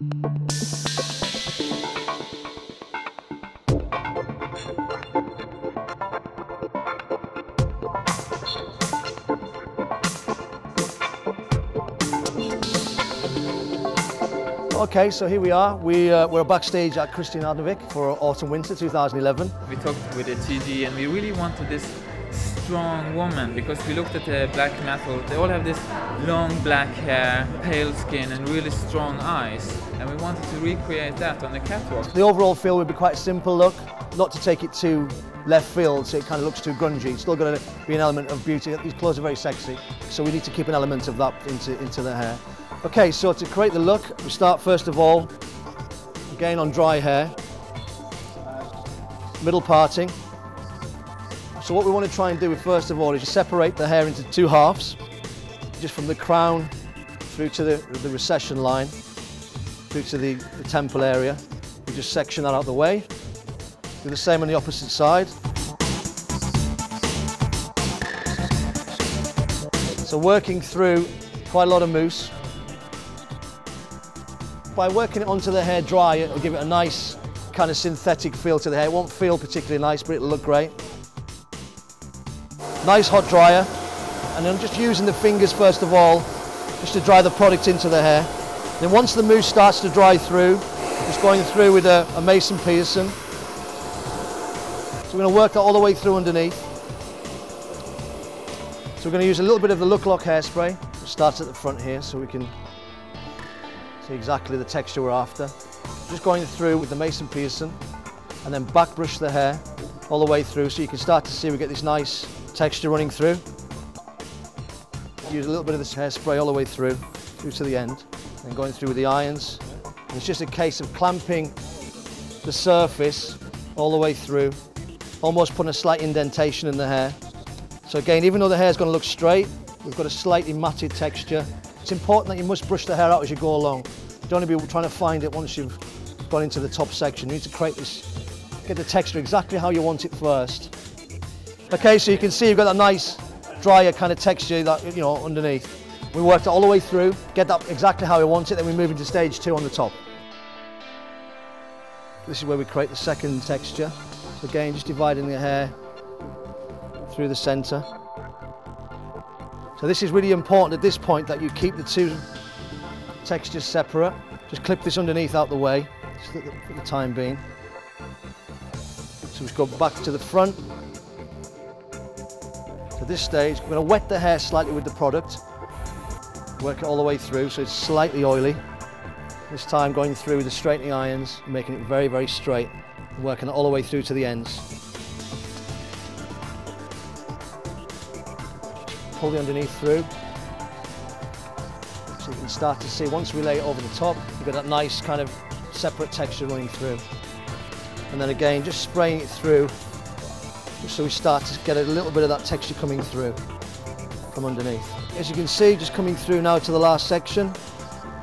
Okay, so here we are. We're backstage at Kristian Aadnevik for Autumn/Winter 2011. We talked with the TIGI and we really wanted this strong woman because we looked at the black metal. They all have this long black hair, pale skin and really strong eyes. And we wanted to recreate that on the catwalk. The overall feel would be quite a simple look, not to take it too left field so it kind of looks too grungy. It's still got to be an element of beauty. These clothes are very sexy, so we need to keep an element of that into the hair. Okay, so to create the look, we start first of all, again on dry hair, middle parting. So what we want to try and do first of all is just separate the hair into two halves, just from the crown through to the recession line, through to the temple area. We just section that out of the way. Do the same on the opposite side. So working through quite a lot of mousse. By working it onto the hair dry, it'll give it a nice kind of synthetic feel to the hair. It won't feel particularly nice, but it'll look great. Nice hot dryer, and then just using the fingers first of all, just to dry the product into the hair. Then once the mousse starts to dry through, just going through with a Mason Pearson. So we're going to work that all the way through underneath. So we're going to use a little bit of the Look Lock hairspray. It starts at the front here so we can see exactly the texture we're after. Just going through with the Mason Pearson and then back brush the hair all the way through so you can start to see we get this nice texture running through. Use a little bit of this hairspray all the way through to the end, and going through with the irons. And it's just a case of clamping the surface all the way through, almost putting a slight indentation in the hair. So again, even though the hair is going to look straight, we've got a slightly matted texture. It's important that you must brush the hair out as you go along. You don't want to be trying to find it once you've gone into the top section. You need to create this, get the texture exactly how you want it first. Okay, so you can see you've got that nice, drier kind of texture that, you know, underneath. We worked it all the way through, get that exactly how we want it, then we move into stage 2 on the top. This is where we create the second texture. So again, just dividing the hair through the centre. So this is really important at this point that you keep the two textures separate. Just clip this underneath out the way, just for the time being. So we go back to the front. At this stage, we're going to wet the hair slightly with the product. Work it all the way through so it's slightly oily. This time going through with the straightening irons, making it very, very straight, and working it all the way through to the ends. Pull the underneath through. So you can start to see, once we lay it over the top, you've got that nice kind of separate texture running through. And then again, just spraying it through, just so we start to get a little bit of that texture coming through from underneath. As you can see, just coming through now to the last section.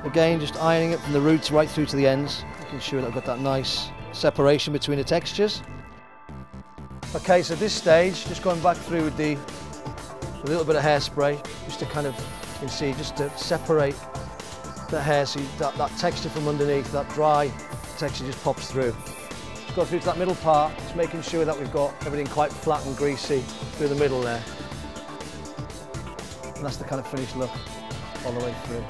Again, just ironing it from the roots right through to the ends, making sure that I've got that nice separation between the textures. Okay, so at this stage, just going back through with a little bit of hairspray, just to kind of, you can see, just to separate the hair so that texture from underneath, that dry texture just pops through. Just go through to that middle part, just making sure that we've got everything quite flat and greasy through the middle there. And that's the kind of finished look all the way through.